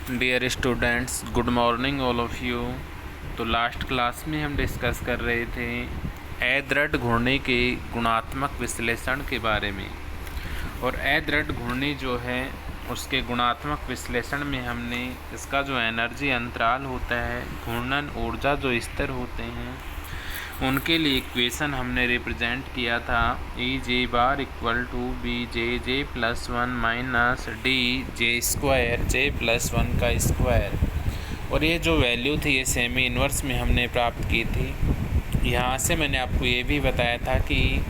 Dear students, good morning all of you. तो last class में हम डिस्कस कर रहे थे अदृढ़ घूर्णी के गुणात्मक विश्लेषण के बारे में। और अदृढ़ घूर्णी जो है उसके गुणात्मक विश्लेषण में हमने इसका जो एनर्जी अंतराल होता है, घूर्णन ऊर्जा जो स्तर होते हैं, उनके लिए इक्वेशन हमने रिप्रेजेंट किया था E J bar equal to B J J plus one minus D J square J plus one का स्क्वायर। और ये जो वैल्यू थी ये सेमी इन्वर्स में हमने प्राप्त की थी। यहाँ से मैंने आपको ये भी बताया था कि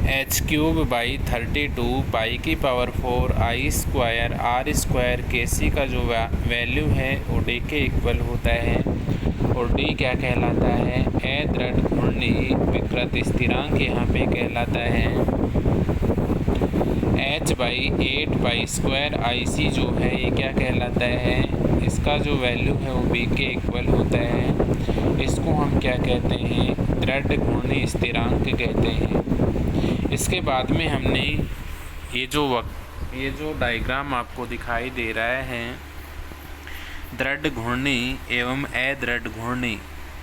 h³ बाई 32 पाई की power 4 I square R square के सी का जो वैल्यू है वो डी के इक्वल होता है। और डी क्या कहलाता है? अदृढ़ घूर्णी विकृत स्थिरांक यहाँ पे कहलाता है। h/8 पाई स्क्वायर आई सी जो है ये क्या कहलाता है? इसका जो वैल्यू है वो बी के इक्वल होता है। इसको हम क्या कहते हैं? दृढ़ घूर्णी स्थिरांक कहते हैं। इसके बाद में हमने ये जो डायग्राम आपको दिखाई दे रहा है, दृढ़ घूर्णी एवं अदृढ़ घूर्णी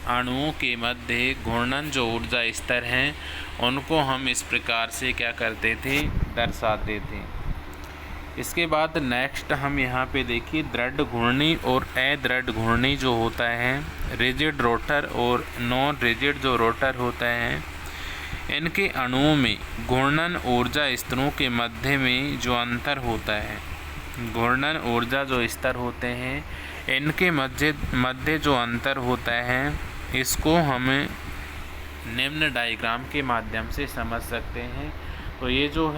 अणुओं के मध्य घूर्णन जो ऊर्जा स्तर हैं उनको हम इस प्रकार से क्या करते थे? दर्शाते थे। इसके बाद नेक्स्ट हम यहाँ पे देखिए दृढ़ घूर्णी और अदृढ़ घूर्णी जो होता है, रिजिड रोटर और नॉन रिजिड जो रोटर होता है, इनके अणुओं में घूर्णन ऊर्जा स्तरों के मध्य में जो अंतर होता है, घूर्णन ऊर्जा जो स्तर होते हैं इनके मध्य जो अंतर होता है, इसको हम निम्न डायग्राम के माध्यम से समझ सकते हैं। तो ये जो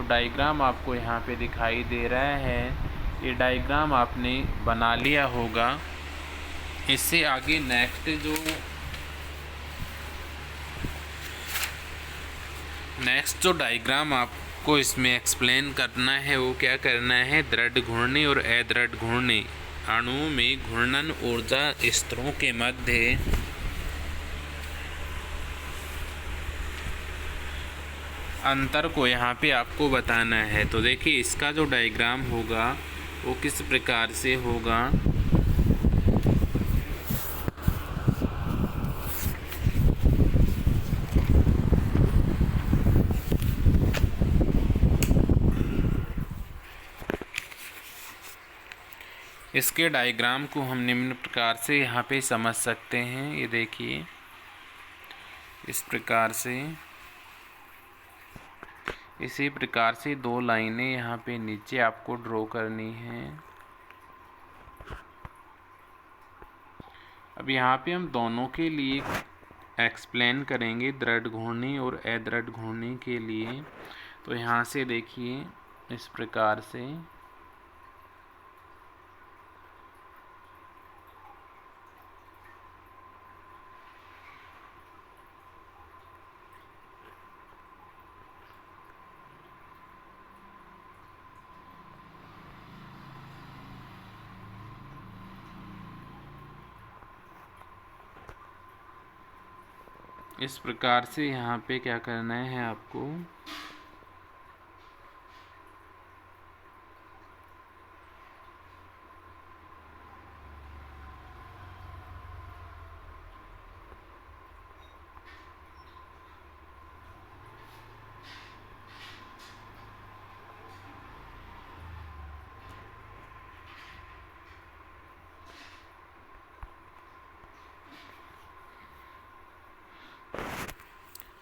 डायग्राम आपको यहाँ पे दिखाई दे रहा है, ये डायग्राम आपने बना लिया होगा। इससे आगे नेक्स्ट जो डायग्राम आपको इसमें एक्सप्लेन करना है वो क्या करना है? दृढ़ घूर्णी और अदृढ़ घूर्णी अणुओं में घूर्णन ऊर्जा स्तरों के मध्य अंतर को यहाँ पे आपको बताना है। तो देखिए इसका जो डायग्राम होगा वो किस प्रकार से होगा। इसके डायग्राम को हम निम्न प्रकार से यहाँ पे समझ सकते हैं। ये देखिए इस प्रकार से, इसी प्रकार से दो लाइनें यहाँ पे नीचे आपको ड्रॉ करनी है। अब यहाँ पे हम दोनों के लिए एक्सप्लेन करेंगे, दृढ़ घूर्णी और अदृढ़ घूर्णी के लिए। तो यहाँ से देखिए इस प्रकार से यहाँ पे क्या करना है आपको?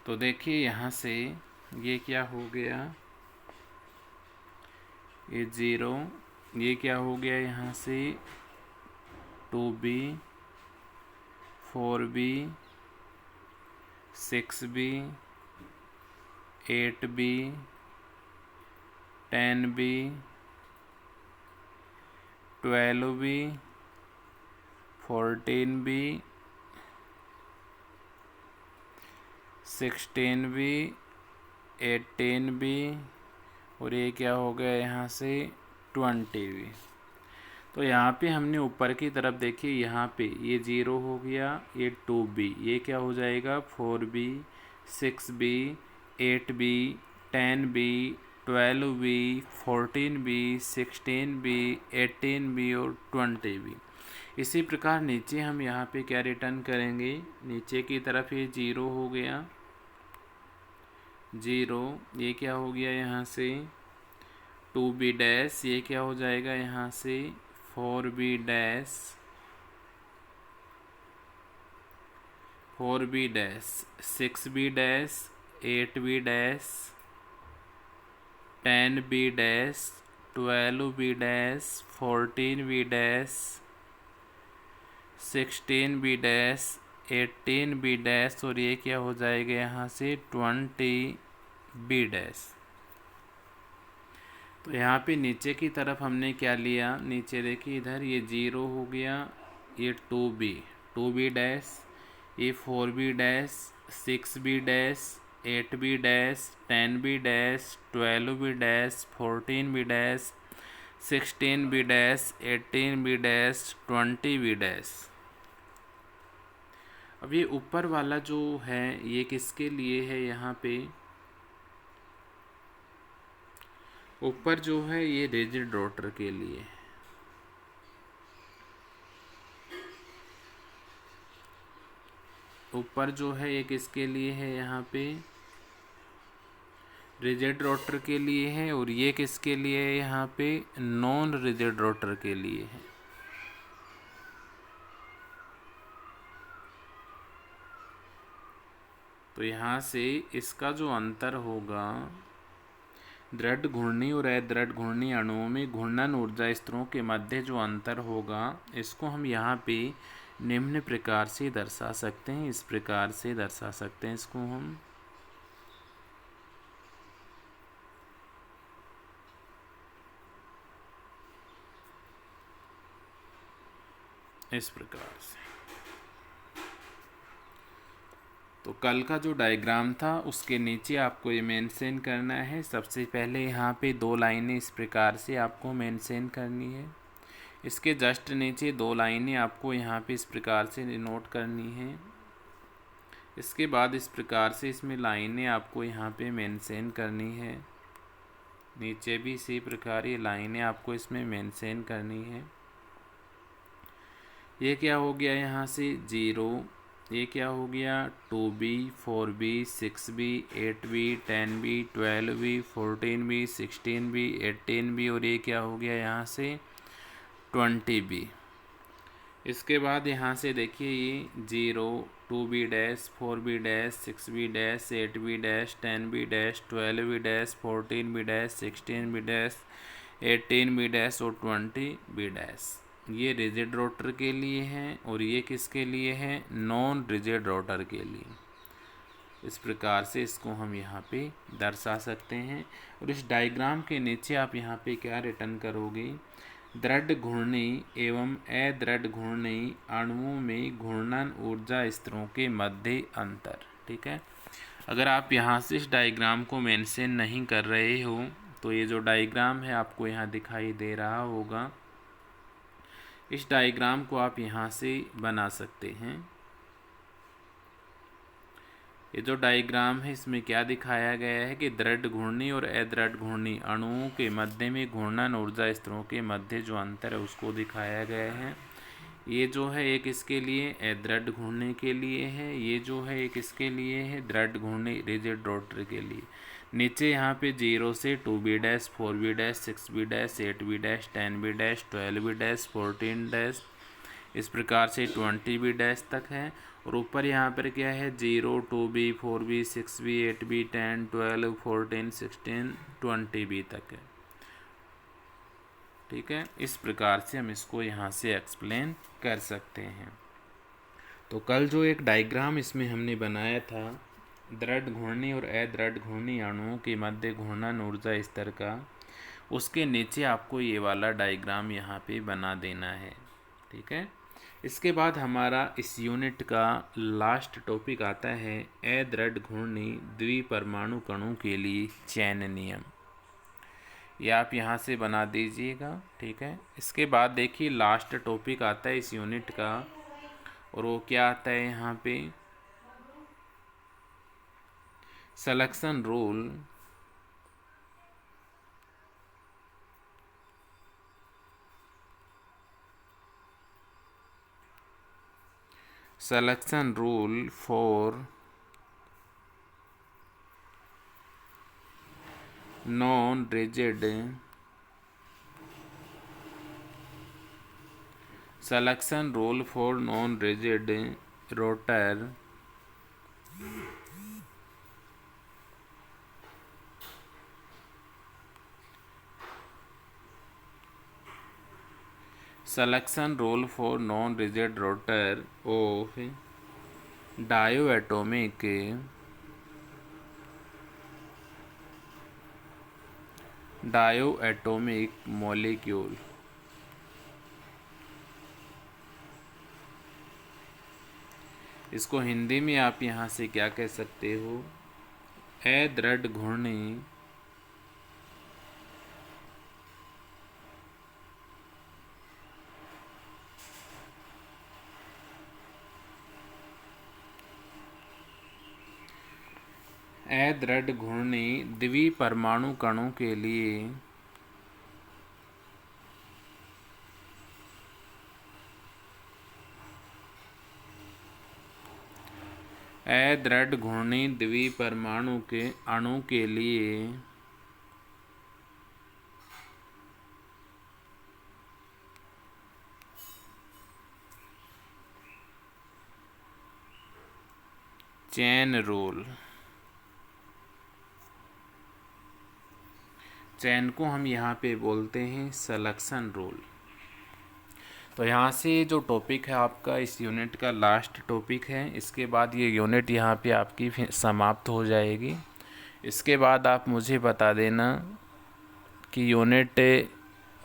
तो देखिए यहाँ से ये क्या हो गया? ये 0, ये क्या हो गया? यहाँ से 2b 4b 6b 8b 10b 12b 14b 16b 18b और ये क्या हो गया यहाँ से 20b। तो यहाँ पे हमने ऊपर की तरफ देखिए, यहाँ पे ये 0 हो गया, ये 2b, ये क्या हो जाएगा 4b 6b 8b 10b 12B, 14B, 16B, 18B और 20B। इसी प्रकार नीचे हम यहाँ पे क्या रिटर्न करेंगे, नीचे की तरफ ये 0 हो गया, 0, ये क्या हो गया यहाँ से 2B डैश, ये क्या हो जाएगा यहाँ से 4B dash, 4B dash, 6B dash, 8B dash, 10B dash, 12B dash, 14B dash, 16B dash, 18B dash और ये क्या हो जाएगा यहाँ से 20B डैश। तो यहाँ पे नीचे की तरफ हमने क्या लिया, नीचे देखिए इधर ये 0 हो गया, ये 2B डैश, ये 4B dash, 6B dash, 8B dash, 10B dash, 12B dash, 14B dash, 16B dash, 18B dash, 20B dash. अब ये ऊपर वाला जो है ये किसके लिए है, यहाँ पे ऊपर जो है ये रिजिड रोटर के लिए, ऊपर जो है ये किसके लिए है, यहाँ पे रिजिड रोटर के लिए है, और ये किसके लिए है, यहाँ पे नॉन रिजिड रोटर के लिए है। तो यहाँ से इसका जो अंतर होगा, दृढ़ घूर्णी और अदृढ़ घूर्णी अणुओं में घूर्णन ऊर्जा स्तरों के मध्य जो अंतर होगा, इसको हम यहाँ पे निम्न प्रकार से दर्शा सकते हैं, इस प्रकार से दर्शा सकते हैं इसको हम, इस प्रकार से। तो कल का जो डायग्राम था उसके नीचे आपको ये मेंशन करना है। सबसे पहले यहाँ पे 2 लाइनें इस प्रकार से आपको मेंशन करनी है, इसके जस्ट नीचे 2 लाइनें आपको यहाँ पे इस प्रकार से नोट करनी है। इसके बाद इस प्रकार से इसमें लाइनें आपको यहाँ पे मेंशन करनी है, नीचे भी इसी प्रकार ये लाइनें आपको इसमें मेंशन करनी है। ये क्या हो गया यहाँ से 0, ये क्या हो गया 2B, 4B, 6B, 8B, 10B, 12B, 14B, 16B, 18B और ये क्या हो गया यहाँ से 20B। इसके बाद यहाँ से देखिए ये 0, 2B dash, 4B dash, 6B dash, 8B dash, 10B dash, 12B dash, 14B dash, 16B dash, 18B dash और 20B डैश, ये रिजिड रोटर के लिए हैं और ये किसके लिए है, नॉन रिजिड रोटर के लिए। इस प्रकार से इसको हम यहाँ पे दर्शा सकते हैं। और इस डायग्राम के नीचे आप यहाँ पे क्या रिटर्न करोगे, दृढ़ घूर्णी एवं अदृढ़ घूर्णी अणुओं में घूर्णन ऊर्जा स्तरों के मध्य अंतर। ठीक है, अगर आप यहाँ से इस डायग्राम को मेंशन नहीं कर रहे हो तो ये जो डायग्राम है आपको यहाँ दिखाई दे रहा होगा, इस डायग्राम को आप यहाँ से बना सकते हैं। ये जो डायग्राम है इसमें क्या दिखाया गया है कि दृढ़ घूर्णी और अदृढ़ घूर्णी अणुओं के मध्य में घूर्णन ऊर्जा स्तरों के मध्य जो अंतर है उसको दिखाया गया है। ये जो है एक इसके लिए अदृढ़ घूर्णी के लिए है, ये जो है एक इसके लिए है दृढ़ घूर्णी रिजिड रोटर के लिए। नीचे यहाँ पे 0 से 2B dash, 4B dash, 6B dash, 8B dash, 10B dash, 12B dash, 14 dash, इस प्रकार से 20B डैश तक है। और ऊपर यहाँ पर क्या है 0, 2B, 4B, 6B, 8B, 10, 12, 14, 16, 20B तक है। ठीक है, इस प्रकार से हम इसको यहाँ से एक्सप्लेन कर सकते हैं। तो कल जो एक डायग्राम इसमें हमने बनाया था दृढ़ घूर्णी और अदृढ़ घूर्णी अणुओं के मध्य घूर्णन ऊर्जा स्तर का, उसके नीचे आपको ये वाला डायग्राम यहाँ पे बना देना है। ठीक है, इसके बाद हमारा इस यूनिट का लास्ट टॉपिक आता है अदृढ़ घूर्णी द्विपरमाणु कणों के लिए चैन नियम। ये आप यहाँ से बना दीजिएगा। ठीक है, इसके बाद देखिए लास्ट टॉपिक आता है इस यूनिट का, और वो क्या आता है यहाँ पे selection rule selection rule for non-rigid selection rule for non-rigid rotor selection rule for non-rigid rotor of diatomic molecule इसको हिंदी में आप यहाँ से क्या कह सकते हो, अदृढ़ घूर्णी द्विपरमाणु कणों के लिए अदृढ़ घूर्णी द्विपरमाणु के अणु के लिए चेन रूल, चेन को हम यहाँ पे बोलते हैं सलेक्शन रूल। तो यहाँ से जो टॉपिक है आपका इस यूनिट का लास्ट टॉपिक है। इसके बाद ये यूनिट यहाँ पे आपकी समाप्त हो जाएगी। इसके बाद आप मुझे बता देना कि यूनिट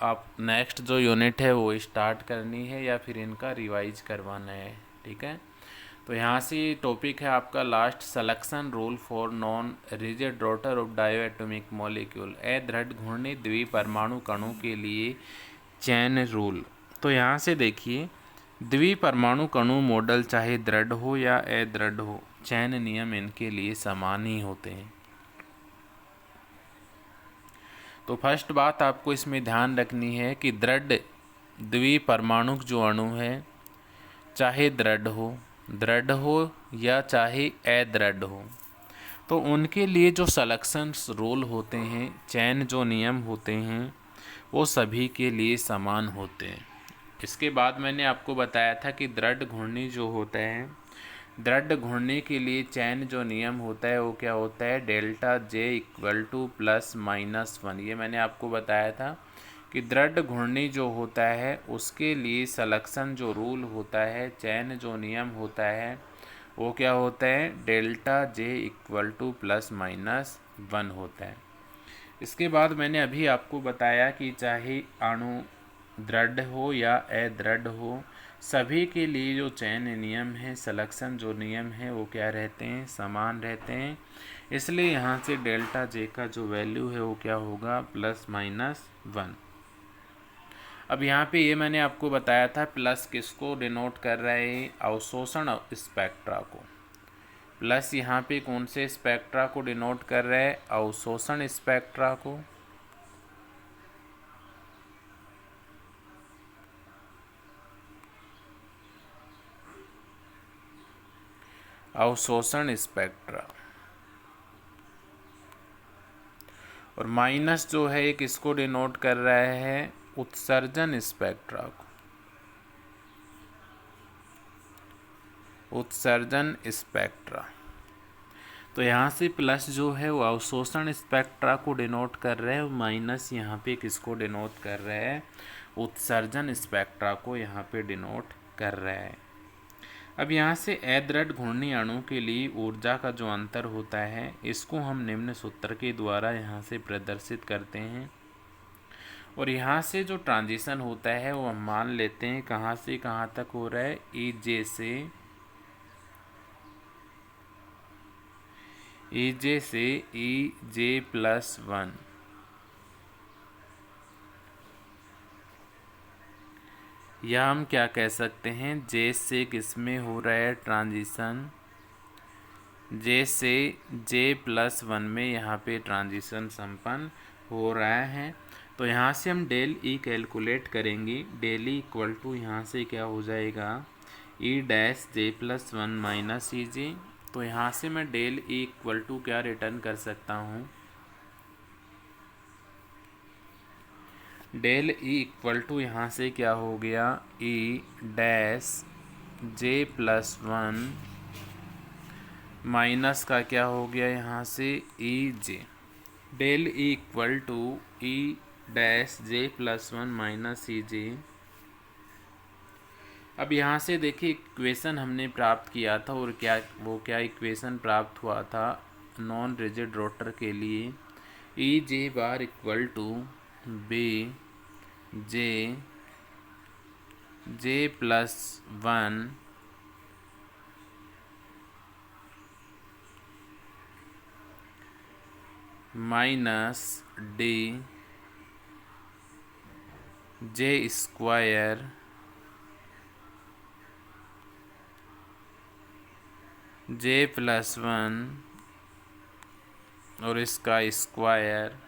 आप नेक्स्ट जो यूनिट है वो स्टार्ट करनी है या फिर इनका रिवाइज करवाना है, ठीक है। तो यहाँ से टॉपिक है आपका last, selection rule for non rigid rotor of diatomic molecule, अदृढ़ घूर्णी द्विपरमाणु कणों के लिए चेन रूल। तो यहाँ से देखिए, द्विपरमाणु कणु मॉडल चाहे दृढ़ हो या अदृढ़ हो, चेन नियम इनके लिए समान ही होते हैं। तो फर्स्ट बात आपको इसमें ध्यान रखनी है कि दृढ़ द्विपरमाणुक जो अणु है, चाहे दृढ़ हो या चाहे अदृढ़ हो, तो उनके लिए जो सलेक्शन रूल होते हैं, चयन जो नियम होते हैं, वो सभी के लिए समान होते हैं। इसके बाद मैंने आपको बताया था कि दृढ़ घूर्णी जो होता है, दृढ़ घूर्णी के लिए चयन जो नियम होता है वो क्या होता है, delta J equal two plus minus 1। ये मैंने आपको बताया था कि दृढ़ घूर्णी जो होता है उसके लिए सलेक्शन जो रूल होता है, चयन जो नियम होता है, वो क्या होता है, delta J equal two plus minus 1 होता है। इसके बाद मैंने अभी आपको बताया कि चाहे अणु दृढ़ हो या अदृढ़ हो, सभी के लिए जो चयन नियम है, सलेक्शन जो नियम है, वो क्या रहते हैं, समान रहते हैं। इसलिए यहाँ से डेल्टा जे का जो वैल्यू है वो क्या होगा, प्लस माइनस 1। अब यहाँ पे ये मैंने आपको बताया था, प्लस किसको डिनोट कर रहे हैं, अवशोषण स्पेक्ट्रा को। प्लस यहाँ पे कौन से स्पेक्ट्रा को डिनोट कर रहे हैं, अवशोषण स्पेक्ट्रा को। अवशोषण स्पेक्ट्रा। और माइनस जो है ये किसको डिनोट कर रहा है, उत्सर्जन स्पेक्ट्रा को। उत्सर्जन स्पेक्ट्रा। तो यहाँ से प्लस जो है वो अवशोषण स्पेक्ट्रा को डिनोट कर रहे हैं, और माइनस यहाँ पे किसको डिनोट कर रहे हैं, उत्सर्जन स्पेक्ट्रा को यहाँ पे डिनोट कर रहे हैं। अब यहाँ से अदृढ़ घूर्णी अणु के लिए ऊर्जा का जो अंतर होता है, इसको हम निम्न सूत्र के द्वारा यहाँ से प्रदर्शित करते हैं। और यहाँ से जो ट्रांजिशन होता है वो हम मान लेते हैं कहाँ से कहाँ तक हो रहा है, ई जे से ई जे प्लस 1। या हम क्या कह सकते हैं, जे से किस में हो रहा है ट्रांजिशन, जे से जे प्लस 1 में यहाँ पे ट्रांजिशन संपन्न हो रहा है। तो यहाँ से हम डेल ई कैलकुलेट करेंगे। डेल ई इक्वल टू यहाँ से क्या हो जाएगा, ई dash J plus one minus E जे। तो यहाँ से मैं डेल ई इक्वल टू क्या रिटर्न कर सकता हूँ, डेल ई इक्वल टू यहाँ से क्या हो गया, E dash J plus one minus का क्या हो गया यहाँ से E J. Del E equal to E dash J plus one minus E J. अब यहाँ से देखिए इक्वेशन हमने प्राप्त किया था, और क्या इक्वेशन प्राप्त हुआ था नॉन रिजिड रोटर के लिए, E J bar equal to B J plus one minus D J square J plus one और इसका स्क्वायर।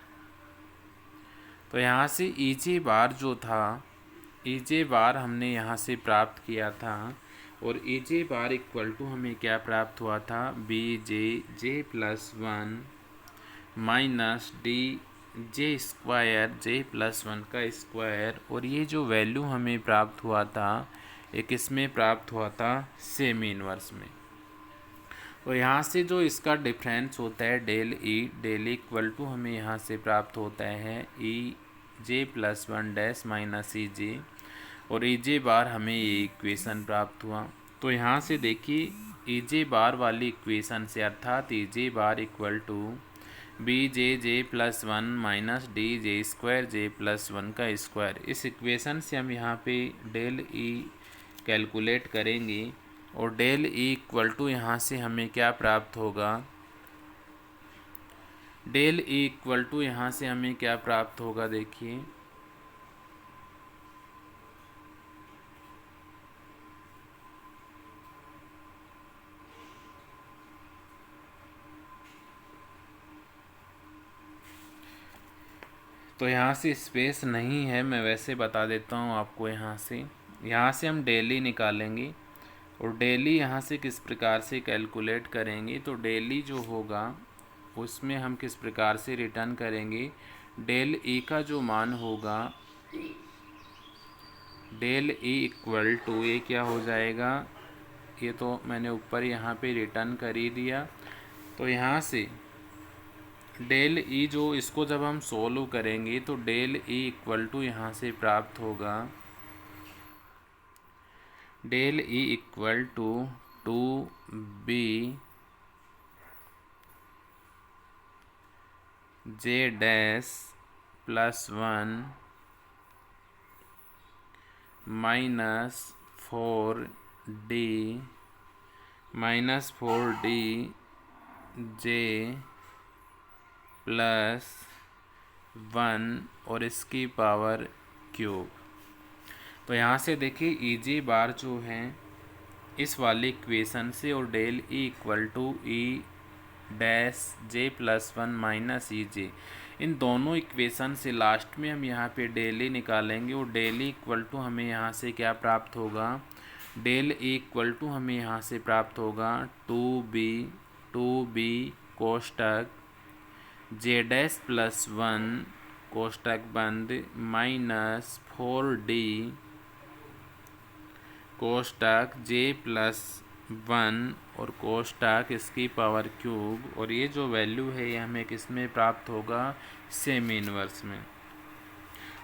तो यहाँ से ई जे बार जो था, ई जे बार हमने यहाँ से प्राप्त किया था, और ई जे बार इक्वल टू हमें क्या प्राप्त हुआ था, B J plus one minus D J square J plus one का स्क्वायर। और ये जो वैल्यू हमें प्राप्त हुआ था, ये किसमें प्राप्त हुआ था, सेमी इनवर्स में। तो यहाँ से जो इसका डिफरेंस होता है डेल ई इक्वल टू हमें यहाँ से प्राप्त होता है ई जे plus one dash minus E जे, और ई जे बार हमें ये इक्वेशन प्राप्त हुआ। तो यहाँ से देखिए ई जे बार वाली इक्वेशन से, अर्थात E J bar equal to B J plus one minus D J square J plus one का स्क्वायर, इस इक्वेशन से हम यहाँ पे डेल ई कैलकुलेट करेंगे, और डेल ई इक्वल टू यहाँ से हमें क्या प्राप्त होगा, डेल ई इक्वल टू यहाँ से हमें क्या प्राप्त होगा, देखिए तो यहाँ से स्पेस नहीं है, मैं वैसे बता देता हूँ आपको। यहाँ से हम डेली निकालेंगे, और डेली यहाँ से किस प्रकार से कैलकुलेट करेंगे, तो डेली जो होगा उसमें हम किस प्रकार से रिटर्न करेंगे, डेल ई का जो मान होगा, डेल ई इक्वल टू ये क्या हो जाएगा, ये तो मैंने ऊपर यहाँ पे रिटर्न कर ही दिया। तो यहाँ से डेल ई जो, इसको जब हम सोल्व करेंगे तो डेल ई इक्वल टू यहाँ से प्राप्त होगा, del E equal to B J dash plus one minus four D J plus one और इसकी पावर क्यूब। तो यहाँ से देखिए ई जे बार जो है इस वाली इक्वेशन से, और del E equal to E dash J plus one minus E J, इन दोनों इक्वेशन से लास्ट में हम यहाँ पे डेल ई निकालेंगे, और डेल ई इक्वल टू हमें यहाँ से क्या प्राप्त होगा, डेल ई इक्वल टू हमें यहाँ से प्राप्त होगा टू बी कोष्टक जे डैश प्लस वन कोष्टक बंद माइनस फोर डी कोष्टक जे प्लस वन और कोष्टक इसकी पावर क्यूब। और ये जो वैल्यू है ये हमें किस में प्राप्त होगा, सेमी इनवर्स में।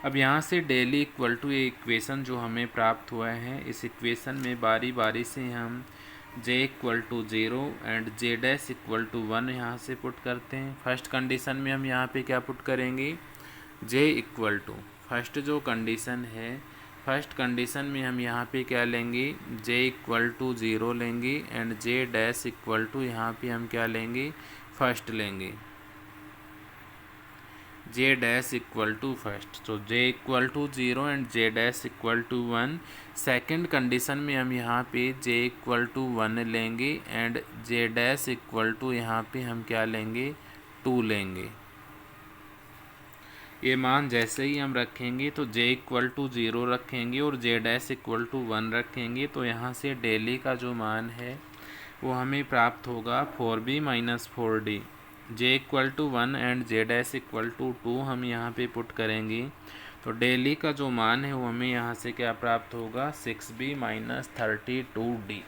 अब यहाँ से डेली इक्वल टू ये इक्वेशन जो हमें प्राप्त हुआ है, इस इक्वेशन में बारी बारी से हम J equal to zero and J dash equal to one यहाँ से पुट करते हैं। फर्स्ट कंडीशन में हम यहाँ पे क्या पुट करेंगे, जे इक्वल टू, फर्स्ट जो कंडीशन है, फर्स्ट कंडीशन में हम यहाँ पे क्या लेंगे, जे इक्वल टू ज़ीरो लेंगे, and J dash equal to यहाँ पे हम क्या लेंगे, फर्स्ट लेंगे, J dash equal to first. तो J equal to zero and J dash equal to one. Second condition में हम यहाँ पे जे इक्वल टू वन लेंगे, and J dash equal to यहाँ पे हम क्या लेंगे, टू लेंगे। ये मान जैसे ही हम रखेंगे तो j इक्वल टू 0 रखेंगे और j डैश इक्वल टू 1 रखेंगे, तो यहाँ से डेली का जो मान है वो हमें प्राप्त होगा 4b minus 4d। j equal to 1 and j dash equal to 2 हम यहाँ पे पुट करेंगे, तो डेली का जो मान है वो हमें यहाँ से क्या प्राप्त होगा 6b माइनस 32d।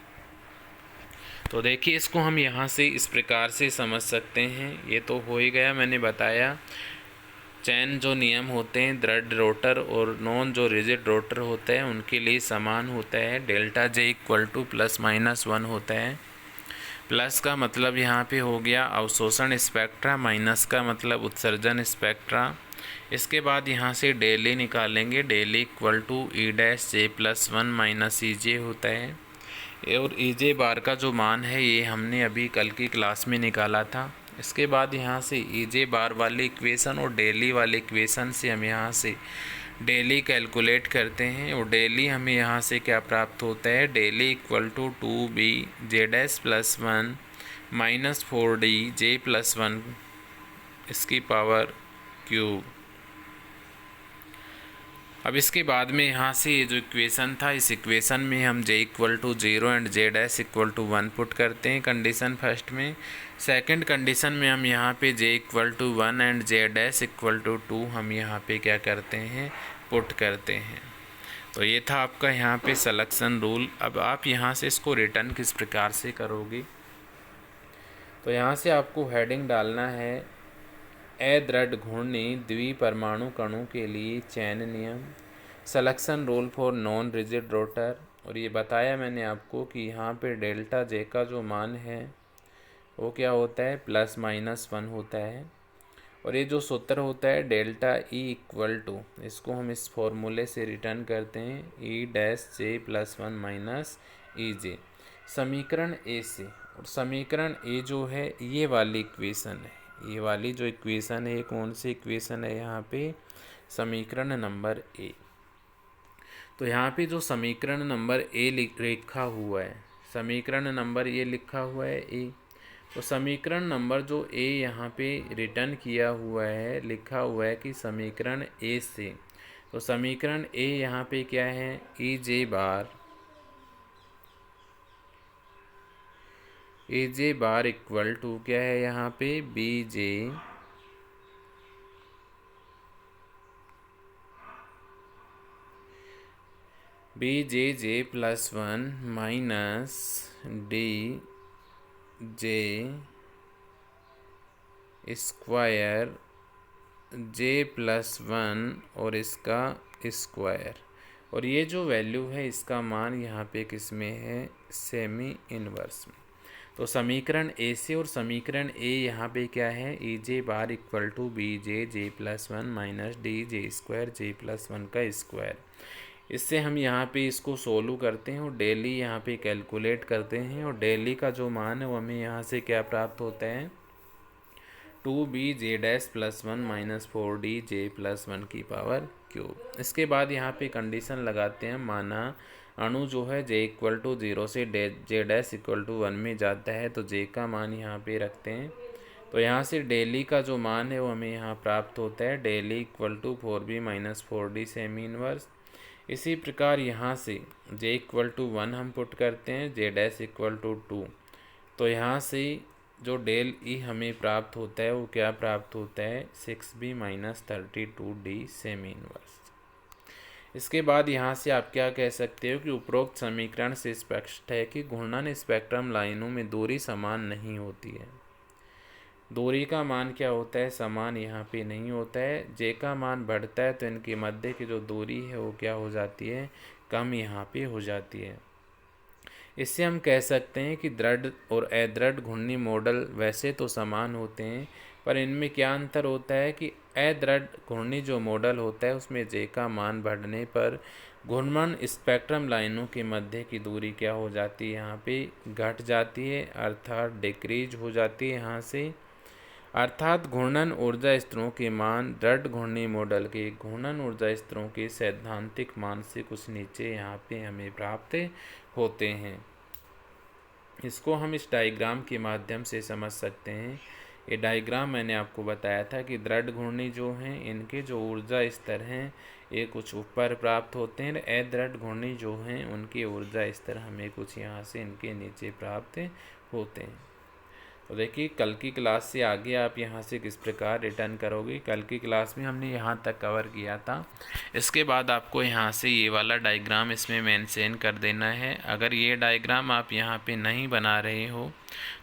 तो देखिए इसको हम यहाँ से इस प्रकार से समझ सकते हैं। ये तो हो ही गया, मैंने बताया चैन जो नियम होते हैं दृढ़ रोटर और नॉन जो रिजिड रोटर होता है उनके लिए समान होता है। Delta J equal two plus minus 1 होता है। प्लस का मतलब यहाँ पे हो गया अवशोषण स्पेक्ट्रा, माइनस का मतलब उत्सर्जन स्पेक्ट्रा। इसके बाद यहाँ से डेली निकालेंगे, del E equal to E dash J plus 1 minus E J होता है। और ई जे बार का जो मान है ये हमने अभी कल की क्लास में निकाला था। इसके बाद यहाँ से ई जे बार वाली इक्वेशन और डेली वाली इक्वेशन से हम यहाँ से डेली कैलकुलेट करते हैं, और डेली हमें यहाँ से क्या प्राप्त होता है, del E equal to 2b J dash plus 1 minus 4d J plus 1 इसकी पावर क्यूब। अब इसके बाद में यहाँ से ये जो इक्वेशन था इस इक्वेशन में हम j equal to 0 and j dash equal to 1 put करते हैं कंडीशन फर्स्ट में। सेकंड कंडीशन में हम यहाँ पे j equal to 1 and j dash equal to 2 हम यहाँ पे क्या करते हैं, पुट करते हैं। तो ये था आपका यहाँ पे सिलेक्शन रूल। अब आप यहाँ से इसको रिटर्न किस प्रकार से करोगे, तो यहाँ से आपको हेडिंग डालना है अदृढ़ घूर्णी द्विपरमाणु कणों के लिए चैन नियम, selection rule for non rigid rotor. और ये बताया मैंने आपको कि यहाँ पे डेल्टा जे का जो मान है वो क्या होता है, प्लस माइनस 1 होता है। और ये जो सूत्र होता है डेल्टा ई इक्वल टू, इसको हम इस फॉर्मूले से रिटर्न करते हैं ई dash J plus 1 minus E जे समीकरण ए से। और समीकरण ए जो है ये वाली इक्वेशन है, ये वाली जो इक्वेशन है कौन सी इक्वेशन है, यहाँ पे समीकरण नंबर ए। तो यहाँ पे जो समीकरण नंबर ए लिखा हुआ है, समीकरण नंबर ये लिखा हुआ है ए, तो समीकरण नंबर जो ए यहाँ पे रिटर्न किया हुआ है, लिखा हुआ है कि समीकरण ए से। तो समीकरण ए यहाँ पे क्या है, E J bar, A J bar equal to क्या है यहाँ पे, B J J plus 1 minus D J square J plus 1 और इसका स्क्वायर। और ये जो वैल्यू है इसका मान यहाँ पे किस में है, सेमी इनवर्स में। तो समीकरण ए से और समीकरण ए यहाँ पे क्या है, E J bar equal to B J plus 1 minus D J square J plus 1 का स्क्वायर। इससे हम यहाँ पे इसको सोल्व करते हैं और डेली यहाँ पे कैलकुलेट करते हैं, और डेली का जो मान है वो हमें यहाँ से क्या प्राप्त होता है, 2b J dash plus 1 minus 4d J plus 1 की पावर क्यूब। इसके बाद यहाँ पे कंडीशन लगाते हैं, माना अणु जो है j इक्वल टू 0 से जे डैश इक्वल टू 1 में जाता है, तो j का मान यहाँ पे रखते हैं। तो यहाँ से डेली का जो मान है वो हमें यहाँ प्राप्त होता है, del E equal to 4b minus 4d semi inverse. इसी प्रकार यहाँ से j इक्वल टू 1 हम पुट करते हैं, j डैश इक्वल टू 2। तो यहाँ से जो डेल ई हमें प्राप्त होता है वो क्या प्राप्त होता है, 6b minus 32d semi inverse. इसके बाद यहाँ से आप क्या कह सकते हो कि उपरोक्त समीकरण से स्पष्ट है कि घूर्णन स्पेक्ट्रम लाइनों में दूरी समान नहीं होती है। दूरी का मान क्या होता है, समान यहाँ पे नहीं होता है। जे का मान बढ़ता है तो इनके मध्य की जो दूरी है वो क्या हो जाती है, कम यहाँ पे हो जाती है। इससे हम कह सकते हैं कि दृढ़ और अदृढ़ घूर्णी मॉडल वैसे तो समान होते हैं, पर इनमें क्या अंतर होता है कि अदृढ़ घूर्णी जो मॉडल होता है उसमें जे का मान बढ़ने पर घूर्णन स्पेक्ट्रम लाइनों के मध्य की दूरी क्या हो जाती है, यहाँ पे घट जाती है, अर्थात डिक्रीज हो जाती है यहाँ से। अर्थात घूर्णन ऊर्जा स्तरों के मान दृढ़ घूर्णी मॉडल के घूर्णन ऊर्जा स्तरों के सैद्धांतिक मान से कुछ नीचे यहाँ पे हमें प्राप्त होते हैं। इसको हम इस डायग्राम के माध्यम से समझ सकते हैं ये डायग्राम मैंने आपको बताया था कि दृढ़ घूर्णी जो हैं इनके जो ऊर्जा स्तर हैं ये कुछ ऊपर प्राप्त होते हैं, अदृढ़ घूर्णी जो हैं उनके ऊर्जा स्तर हमें कुछ यहाँ से इनके नीचे प्राप्त होते हैं। तो देखिए कल की क्लास से आगे आप यहाँ से किस प्रकार रिटर्न करोगे, कल की क्लास में हमने यहाँ तक कवर किया था। इसके बाद आपको यहाँ से ये वाला डायग्राम इसमें मेंशन कर देना है। अगर ये डायग्राम आप यहाँ पे नहीं बना रहे हो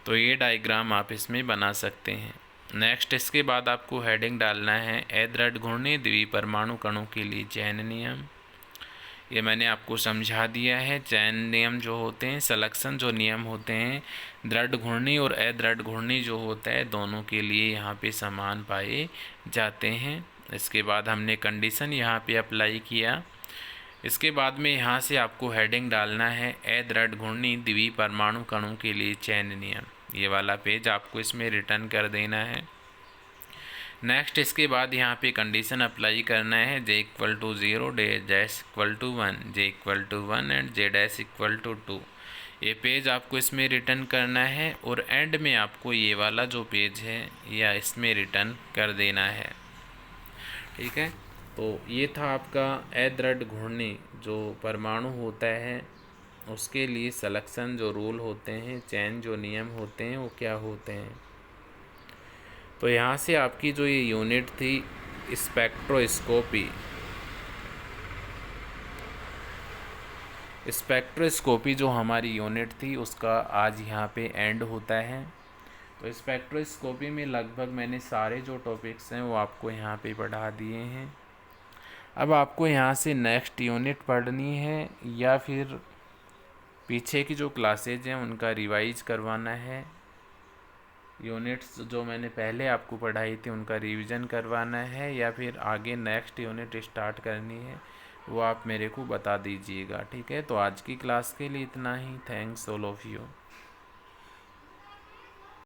तो ये डायग्राम आप इसमें बना सकते हैं। नेक्स्ट इसके बाद आपको हेडिंग डालना है अदृढ़ घूर्णी द्विपरमाणु कणों के लिए चयन नियम। ये मैंने आपको समझा दिया है। चयन नियम जो होते हैं, सलेक्शन जो नियम होते हैं, दृढ़ घूर्णी और अदृढ़ घूर्णी जो होता है दोनों के लिए यहाँ पे समान पाए जाते हैं। इसके बाद हमने कंडीशन यहाँ पे अप्लाई किया। इसके बाद में यहाँ से आपको हेडिंग डालना है अदृढ़ घूर्णी द्विपरमाणु कणों के लिए चयन नियम। ये वाला पेज आपको इसमें रिटर्न कर देना है। नेक्स्ट इसके बाद यहाँ पे कंडीशन अप्लाई करना है J = 0, dash = 1, J = 1 and J dash = 2। ये पेज आपको इसमें रिटर्न करना है और एंड में आपको ये वाला जो पेज है या इसमें रिटर्न कर देना है। ठीक है, तो ये था आपका अदृढ़ घूर्णी जो परमाणु होता है उसके लिए सलेक्शन जो रूल होते हैं, चयन जो नियम होते हैं वो क्या होते हैं। तो यहाँ से आपकी जो ये यूनिट थी स्पेक्ट्रोस्कोपी जो हमारी यूनिट थी उसका आज यहाँ पे एंड होता है। तो स्पेक्ट्रोस्कोपी में लगभग मैंने सारे जो टॉपिक्स हैं वो आपको यहाँ पे पढ़ा दिए हैं। अब आपको यहाँ से नेक्स्ट यूनिट पढ़नी है या फिर पीछे की जो क्लासेज हैं उनका रिवाइज करवाना है। यूनिट्स जो मैंने पहले आपको पढ़ाई थी उनका रिवीजन करवाना है या फिर आगे नेक्स्ट यूनिट स्टार्ट करनी है, वो आप मेरे को बता दीजिएगा। ठीक है, तो आज की क्लास के लिए इतना ही। Thanks all of you.